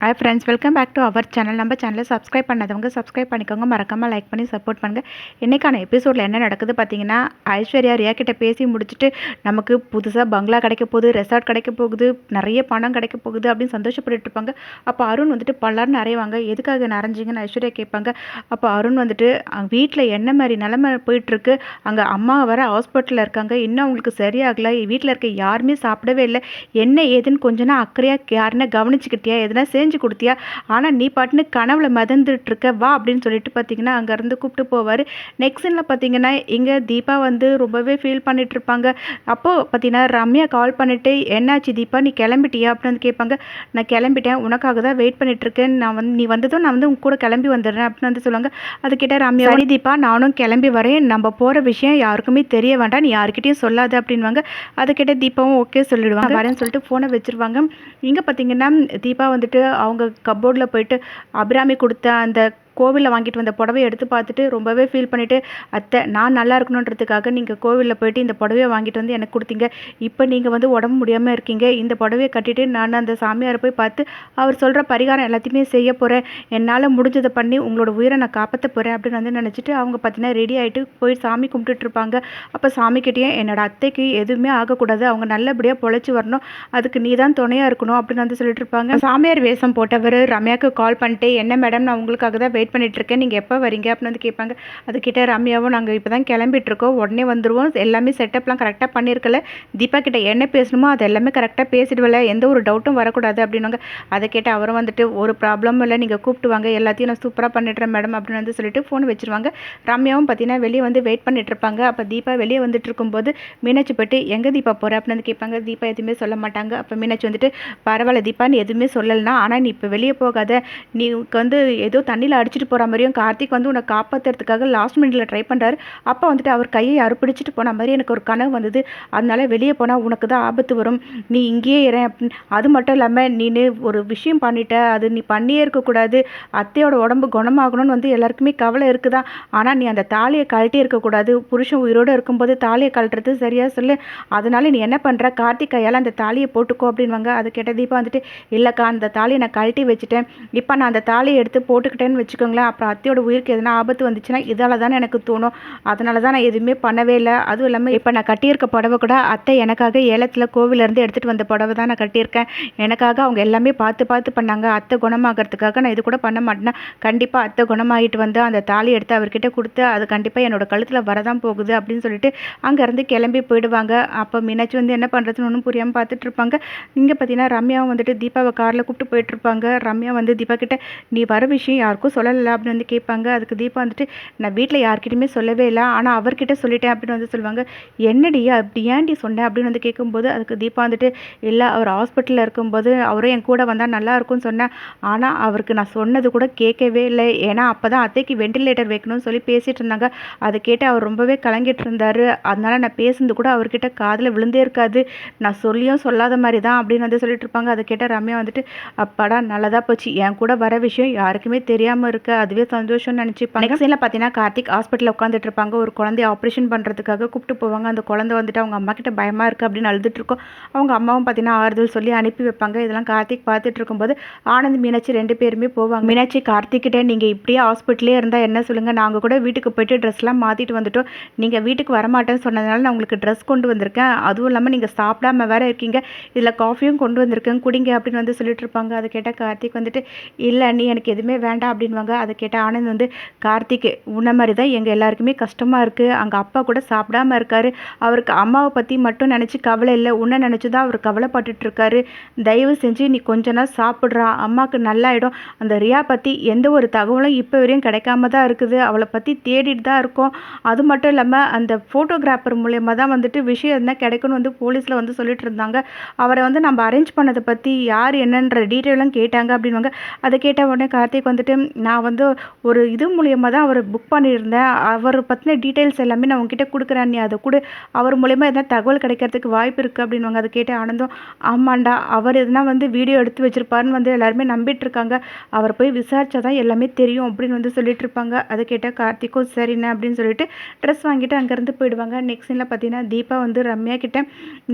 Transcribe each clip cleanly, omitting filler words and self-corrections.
Hi friends, welcome back to our channel. நம்ம சேனலை subscribe பண்ணாதவங்க சப்ஸ்கிரைப் பண்ணிக்கோங்க. மறக்காமல் லைக் பண்ணி சப்போர்ட் பண்ணுங்கள். இன்றைக்கான எபிசோடில் என்ன நடக்குது பார்த்தீங்கன்னா, ஐஸ்வர்யா ரியா கிட்ட பேசி முடிச்சுட்டு நமக்கு புதுசாக பங்களா கிடைக்க போகுது, ரெசார்ட் கிடைக்க போகுது, நிறைய பணம் கிடைக்க போகுது அப்படின்னு சந்தோஷப்பட்டு இருப்பாங்க. அப்போ அருண் வந்துட்டு பல்லார்னு அறைவாங்க. எதுக்காக நிறைஞ்சிங்கன்னு ஐஸ்வர்யா கேட்பாங்க. அப்போ அருண் வந்துட்டு வீட்டில் என்ன மாதிரி நிலமை போயிட்டுருக்கு, அங்கே அம்மா வர ஹாஸ்பிட்டலில் இருக்காங்க, இன்னும் அவங்களுக்கு சரியாகலை, வீட்டில் இருக்க யாருமே சாப்பிடவே இல்லை, என்ன ஏதுன்னு கொஞ்சம் அக்கறையாக யாருன்னா கவனிச்சுக்கிட்டியா, எதுனா செஞ்சு கொடுத்தியா, ஆனால் நீ பாட்டுன்னு கனவுல மதந்துட்டு இருக்க, வா அப்படின்னு சொல்லிட்டு பார்த்தீங்கன்னா அங்கேருந்து கூப்பிட்டு போவார். நெக்ஸ்ட் சீனில் பார்த்தீங்கன்னா இங்கே தீபா வந்து ரொம்பவே ஃபீல் பண்ணிட்டு இருப்பாங்க. அப்போது பார்த்தீங்கன்னா ரம்யா கால் பண்ணிட்டு, என்னாச்சு தீபா, நீ கிளம்பிட்டியா அப்படின்னு வந்து கேட்பாங்க. நான் கிளம்பிட்டேன், உனக்காக தான் வெயிட் பண்ணிட்டு இருக்கேன், நீ வந்ததும் நான் வந்து உங்க கூட கிளம்பி வந்துடுறேன் அப்படின்னு வந்து சொல்லுவாங்க. அதுக்கிட்ட ரம்யா, சரி தீபா, நானும் கிளம்பி வரேன், நம்ம போகிற விஷயம் யாருக்குமே தெரிய வேண்டாம், நீ யாருக்கிட்டையும் சொல்லாது அப்படின்வாங்க. அதுக்கிட்ட தீபாவும் ஓகே சொல்லிடுவாங்க. வரேன்னு சொல்லிட்டு ஃபோனை வச்சுருவாங்க. இங்கே பார்த்தீங்கன்னா தீபா வந்துட்டு அவங்க கப்போர்டில் போயிட்டு அபிராமி கொடுத்த அந்த கோவிலில் வாங்கிட்டு வந்த புடவையை எடுத்து பார்த்துட்டு ரொம்பவே ஃபீல் பண்ணிவிட்டு, அத்தை நான் நல்லா இருக்கணுன்றதுக்காக நீங்கள் கோவிலில் போயிட்டு இந்த புடவையை வாங்கிட்டு வந்து எனக்கு கொடுத்தீங்க, இப்போ நீங்கள் வந்து உடம்பு முடியாமல் இருக்கீங்க, இந்த புடவையை கட்டிட்டு நான் அந்த சாமியாரை போய் பார்த்து அவர் சொல்கிற பரிகாரம் எல்லாத்தையுமே செய்ய போகிறேன், என்னால் முடிஞ்சதை பண்ணி உங்களோட உயிரை நான் காப்பாற்ற போகிறேன் அப்படின்னு வந்து நினச்சிட்டு அவங்க பார்த்தீங்கன்னா ரெடி ஆகிட்டு போய் சாமி கும்பிட்டுட்டு இருப்பாங்க. அப்போ சாமிக்கிட்டேயே என்னோட அத்தைக்கு எதுவுமே ஆகக்கூடாது, அவங்க நல்லபடியாக பொழைச்சி வரணும், அதுக்கு நீ தான் துணையாக இருக்கணும் அப்படின்னு வந்து சொல்லிட்டு இருப்பாங்க. சாமியார் வேஷம் போட்டவர் ரம்யாவுக்கு கால் பண்ணிட்டு, என்ன மேடம், நான் உங்களுக்காக தான் வெயிட் பண்ணிட்டுருக்கேன், நீங்கள் எப்போ வரீங்க அப்படின்னு வந்து கேட்பாங்க. அதுக்கிட்ட ரம்யாவும், நாங்கள் இப்போ தான் கிளம்பிட்டுருக்கோம், உடனே வந்துடுவோம், எல்லாமே செட்டப்லாம் கரெக்டாக பண்ணியிருக்கல, தீபா கிட்ட என்ன பேசணுமோ அது எல்லாமே கரெக்டாக பேசிடுவல, எந்த ஒரு டவுட்டும் வரக்கூடாது அப்படின்வாங்க. அதை கேட்டு அவரும் வந்துட்டு, ஒரு ப்ராப்ளமும் இல்லை, நீங்கள் கூப்பிட்டு வாங்க, எல்லாத்தையும் நான் சூப்பராக பண்ணிடுறேன் மேடம் அப்படின்னு வந்து சொல்லிட்டு ஃபோன் வச்சுருவாங்க. ரம்யாவும் பார்த்தீங்கன்னா வெளியே வந்து வெயிட் பண்ணிட்டு இருப்பாங்க. அப்போ தீபா வெளியே வந்துட்டு இருக்கும்போது மீனாட்சி போய்ட்டு, எங்கே தீபா போகிற அப்படின்னு வந்து கேட்பாங்க. தீபா எதுவுமே சொல்ல மாட்டாங்க. அப்போ மீனாட்சி வந்துட்டு, பரவாயில்ல தீபா, நீ எதுவுமே சொல்லலைனா, ஆனால் நீ இப்போ வெளியே போகாத, நீ வந்து ஏதோ தண்ணியில் அடிச்சுட்டு போகிற மாதிரியும் கார்த்திக் வந்து உன்னை காப்பாற்றுறதுக்காக லாஸ்ட் மினிட்ல ட்ரை பண்ணுறாரு, அப்போ வந்துட்டு அவர் கையை யாரும் பிடிச்சிட்டு போன மாதிரி எனக்கு ஒரு கனவு வந்தது, அதனால வெளியே போனால் உனக்கு தான் ஆபத்து வரும், நீ இங்கேயே இரு அப்படின்னு. அது மட்டும் இல்லாமல் நீ ஒரு விஷயம் பண்ணிட்ட, அது நீ பண்ணியே இருக்கக்கூடாது, அத்தையோட உடம்பு குணமாகணும்னு வந்து எல்லாருக்குமே கவலை இருக்குதான், ஆனால் நீ அந்த தாலியை கழட்டி இருக்கக்கூடாது, புருஷன் உயிரோடு இருக்கும்போது தாலியை கழட்டுறது சரியாக சொல்லு, அதனால நீ என்ன பண்ணுற, கார்த்திக் கையால் அந்த தாலியை போட்டுக்கோ அப்படின்வாங்க. அதை கேட்ட தீபா வந்துட்டு, இல்லைக்கா அந்த தாலியை நான் கழட்டி வச்சுட்டேன், இப்போ நான் அந்த தாலியை எடுத்து போட்டுக்கிட்டேன்னு வச்சுக்கோங்களேன், அப்புறம் அத்தையோட உயிருக்கு எதனா ஆபத்து வந்துச்சுன்னா இதால் தானே எனக்கு தோணும், அதனால தான் நான் எதுவுமே பண்ணவே இல்லை, அதுவும் இல்லாமல் இப்போ நான் கட்டியிருக்க புடவை கூட அத்தை எனக்காக ஏலத்தில் கோவிலேருந்து எடுத்துகிட்டு வந்த புடவை தான் நான் கட்டியிருக்கேன், எனக்காக அவங்க எல்லாமே பார்த்து பார்த்து பண்ணாங்க, அத்தை குணமாகறதுக்காக நான் இது கூட பண்ண மாட்டேன்னா, கண்டிப்பாக அத்தை குணமாகிட்டு வந்து அந்த தாலி எடுத்து அவர்கிட்ட கொடுத்து அது கண்டிப்பாக என்னோட கழுத்தில் வரதான் போகுது அப்படின்னு சொல்லிட்டு அங்கேருந்து கிளம்பி போயிடுவாங்க. அப்போ மீனாட்சி வந்து என்ன பண்ணுறதுன்னு ஒன்றும் புரியாமல் பார்த்துட்டு இருப்பாங்க. இங்கே பார்த்தீங்கன்னா ரம்யாவும் வந்துட்டு தீபாவை காரில் கூப்பிட்டு போயிட்டுருப்பாங்க. ரம்யா வந்து தீபா கிட்ட, நீ வர விஷயம் யாருக்கும் சொல்லலை அப்படின்னு வந்து கேட்பாங்க. அதுக்கு தீபா வந்துட்டு, நான் வீட்டில் யார்கிட்டையுமே சொல்லவே இல்லை, ஆனால் அவர்கிட்ட சொல்லிட்டேன் அப்படின்னு வந்து சொல்லுவாங்க. என்னடி அப்படி ஏன்டி சொன்னேன் அப்படின்னு வந்து கேட்கும்போது அதுக்கு தீபா வந்துட்டு, இல்லை அவர் ஹாஸ்பிட்டலில் இருக்கும்போது அவரும் என் கூட வந்தால் நல்லா இருக்கும்னு சொன்னேன், ஆனால் அவருக்கு நான் சொன்னது கூட கேட்கவே இல்லை, ஏன்னா அப்போ தான் அத்தைக்கு வெண்டிலேட்டர் வைக்கணும்னு சொல்லி பேசிகிட்டு இருந்தாங்க, அதை கேட்டு அவர் ரொம்பவே கலங்கிட்டு இருந்தார், அதனால நான் பேசுனது கூட அவர்கிட்ட காதில் விழுந்தே இருக்காது, நான் சொல்லியும் சொல்லாத மாதிரி தான் அப்படின்னு வந்து சொல்லிட்டு இருப்பாங்க. அதை கேட்ட ரம்யா வந்துட்டு, அப்பாடா நல்லதாக போச்சு, என் கூட வர விஷயம் யாருக்குமே தெரியாமல் இருக்க, அதுவே சந்தோஷம்னு நினச்சிப்பாங்க. நெக்ஸ்ட் சீனில் பார்த்தீங்கன்னா கார்த்திக் ஹாஸ்பிட்டலில் உட்காந்துட்டு இருப்பாங்க. ஒரு குழந்தைய ஆப்ரேஷன் பண்ணுறதுக்காக கூப்பிட்டு போவாங்க. அந்த குழந்தை வந்துட்டு அவங்க அம்மா கிட்ட பயமாக இருக்குது அப்படின்னு அழுதுட்டு இருக்கோம். அவங்க அம்மாவும் பார்த்தீங்கன்னா ஆறுதல் சொல்லி அனுப்பி வைப்பாங்க. இதெல்லாம் கார்த்திக் பார்த்துட்டு இருக்கும்போது ஆனந்த் மீனாட்சி 2 பேருமே போவாங்க. மீனாட்சி கார்த்திக் கிட்ட, நீங்கள் இப்படியே ஹாஸ்பிட்டலே இருந்தால் என்ன சொல்லுங்கள், நாங்கள் கூட வீட்டுக்கு போயிட்டு ட்ரெஸ்லாம் மாற்றிட்டு வந்துட்டோம், நீங்கள் வீட்டுக்கு வரமாட்டேன்னு சொன்னதுனால நான் உங்களுக்கு ட்ரெஸ் கொண்டு வந்திருக்கேன், அதுவும் இல்லாமல் நீங்கள் சாப்பிடாம வேற இருக்கீங்க, இதில் காஃபியும் கொண்டு வந்திருக்கேன் குடிங்க அப்படின்னு வந்து சொல்லிட்டு இருப்பாங்க. அதை கேட்டால் கார்த்திக் வந்துட்டு, இல்லை நீ எனக்கு எதுவுமே வேண்டாம் அப்படின்வாங்க. அதை கேட்டால் ஆனந்த் வந்து, கார்த்திக் உன்ன மாதிரி தான் எங்கள் எல்லாருக்குமே கஷ்டமாக இருக்குது, அங்கே அப்பா கூட சாப்பிடாமல் இருக்கார், அவருக்கு அம்மாவை பற்றி மட்டும் நினச்சி கவலை இல்லை, உன்னை நினச்சி தான் அவர் கவலைப்பட்டுட்ருக்காரு, தயவு செஞ்சு நீ கொஞ்ச நாள் சாப்பிட்றா, அம்மாவுக்கு நல்லாயிடும், அந்த ரியா பற்றி எந்த ஒரு தகவலும் இப்போ வரையும் கிடைக்காம தான் இருக்குது, அவளை பற்றி தேடிட்டு தான் இருக்கோம், அது மட்டும் இல்லாமல் அந்த ஃபோட்டோகிராஃபர் மூலயமா தான் வந்துட்டு விஷயம் என்ன கிடைக்குன்னு வந்து போலீஸில் வந்து சொல்லிட்டு இருந்தாங்க, அவரை வந்து நம்ம அரேஞ்ச் பண்ணதை பற்றி யார் என்னன்ற டீட்டெயிலும் கேட்டாங்க அப்படின்வாங்க. அதை கேட்ட உடனே கார்த்திக் வந்துட்டு, நான் நான் வந்து ஒரு இது மூலியமா தான் அவர புக் பண்ணியிருந்தேன். அவர பத்தின டீட்டெயில்ஸ் எல்லாமே நான் உன்கிட்ட குடுக்குறேன். நீ அத குடு. அவர் மூலியமா எதனா தகவல் கிடைக்கிறதுக்கு வாய்ப்பு இருக்கு அப்படின்னுவாங்க. அத கேட்டு ஆனந்தும், ஆமாண்டா அவர் எதுனா வந்து வீடியோ எடுத்து வச்சிருப்பாருன்னு வந்து எல்லாருமே நம்பிட்டு இருக்காங்க. அவர போய் விசாரிச்சா தான் எல்லாமே தெரியும் அப்படின்னு வந்து சொல்லிட்டு இருப்பாங்க. அத கேட்டா கார்த்திக்கும் சரிண்ணே அப்படின்னு சொல்லிட்டு ட்ரெஸ் வாங்கிட்டு அங்கேருந்து போயிடுவாங்க. நெக்ஸ்ட் சீன்ல பார்த்தீங்கன்னா, தீபா வந்து ரம்யா கிட்ட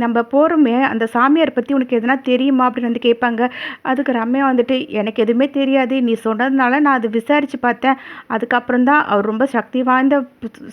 நம்ம போறோமே அந்த சாமியார் பத்தி உனக்கு எதனா தெரியுமா அப்படின்னு வந்து கேட்பாங்க. அதுக்கு ரம்யா வந்துட்டு எனக்கு எதுவுமே தெரியாது. நீ சொன்னதுனால நான் அத விசாரிச்சு பார்த்தேன். அதுக்கப்புறம் தான் அவர் ரொம்ப சக்தி வாய்ந்த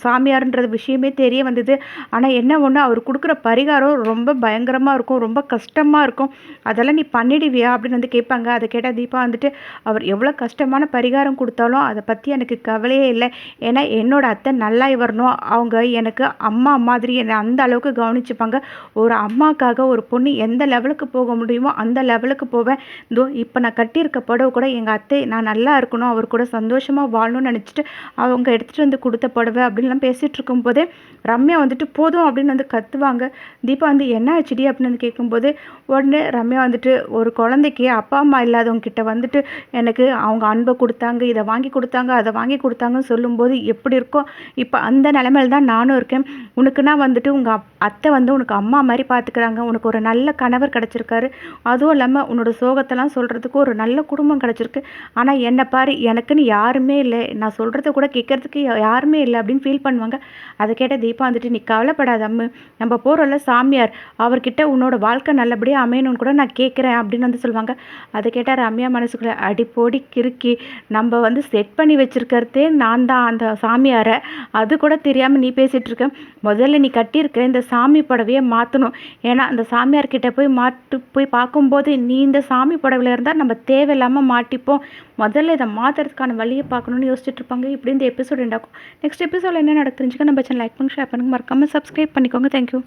சாமியார்ன்ற விஷயமே தெரிய வந்தது. ஆனா என்ன ஒண்ணு அவர் குடுக்குற பரிகாரம் ரொம்ப பயங்கரமா இருக்கும். ரொம்ப கஷ்டமா இருக்கும். அதெல்லாம் நீ பண்ணிடுவியா அப்படின்னு வந்து கேட்பாங்க. அத கேட்டா தீபா வந்துட்டு அவர் எவ்வளோ கஷ்டமான பரிகாரம் குடுத்தாலும் அத பத்தி எனக்கு கவலையே இல்ல. ஏன்னா என்னோட அத்தை நல்லா வரணும். அவங்க எனக்கு அம்மா மாதிரி என்ன அந்த அளவுக்கு கவனிச்சுப்பாங்க. ஒரு அம்மாக்காக ஒரு பொண்ணு எந்த லெவலுக்கு போக முடியுமோ அந்த லெவலுக்கு போவேன். இதோ இப்ப நான் கட்டியிருக்க புடவ கூட எங்க அத்தை நான் நல்லா இருக்கணும், அவர் கூட சந்தோஷமா வாழணும்னு நினைச்சுட்டு அவங்க எடுத்துட்டு வந்து குடுத்த புடவ அப்படின்லாம் பேசிட்டு இருக்கும்போதே, ரம்யா வந்துட்டு போதும் அப்படின்னு வந்து கத்துவாங்க. தீபா வந்து என்ன ஆச்சுடி அப்படின்னு வந்து கேட்கும்போது, உடனே ரம்யா வந்துட்டு ஒரு குழந்தைக்கு அப்பா, அம்மா இல்லாதவங்க கிட்ட வந்துட்டு எனக்கு அவங்க அன்ப குடுத்தாங்க, இத வாங்கி குடுத்தாங்க, அத வாங்கி குடுத்தாங்கன்னு சொல்லும்போது எப்படி இருக்கும்? இப்ப அந்த நிலைமையில தான் நானும் இருக்கேன். உனக்குன்னா வந்துட்டு உங்க அத்தை வந்து உனக்கு அம்மா மாரி பார்த்துக்கிறாங்க. உனக்கு ஒரு நல்ல கணவர் கிடைச்சிருக்காரு. அதுவும் இல்லாம உன்னோட சோகத்தெல்லாம் சொல்றதுக்கு ஒரு நல்ல குடும்பம் கிடைச்சிருக்கு. ஆனா என்ன பாரு எனக்குன்னு யாருமே இல்ல. நான் சொல்றத கூட கேட்கறதுக்கு யாருமே இல்ல அப்படின்னு ஃபீல் பண்ணுவாங்க. அத கேட்ட தீபா வந்துட்டு, "நீ கவலைப்படாத அம்மு. நம்ம போறோம்ல சாமியார், அவர்கிட்ட உன்னோட வாழ்க்கை நல்லபடியா அமையணும்னு கூட நான் கேட்கிறேன்" அப்படின்னு வந்து சொல்லுவாங்க. அத கேட்டா ரம்யா மனசுக்குள்ள, "அடி போடி கிறுக்கி! நம்ம வந்து செட் பண்ணி வச்சிருக்கிறதே நான் தான் அந்த சாமியார. அது கூட தெரியாம நீ பேசிட்டு இருக்க. முதல்ல நீ கட்டியிருக்க இந்த சாமி புடவைய மாத்தணும். ஏன்னா அந்த சாமியார் கிட்ட போய் பார்க்கும்போது நீ இந்த சாமி புடவையில இருந்தா நம்ம தேவையில்லாம மாட்டிப்போம். முதல்ல இத மாத்துறதுக்கான வழிய பார்க்கணும்னு யோசிச்சுட்டு இருப்பாங்க. இப்படி இந்த எபிசோட் எண்ட் ஆகும். நெக்ஸ்ட் எபிசோட்ல என்ன நடக்குதுன்னு தெரிஞ்சுக்க நம்ம சேனல் லைக் பண்ணுங்க, ஷேர் பண்ணுங்க, மறக்காம சப்ஸ்கிரைப் பண்ணிக்கோங்க. தேங்க்யூ.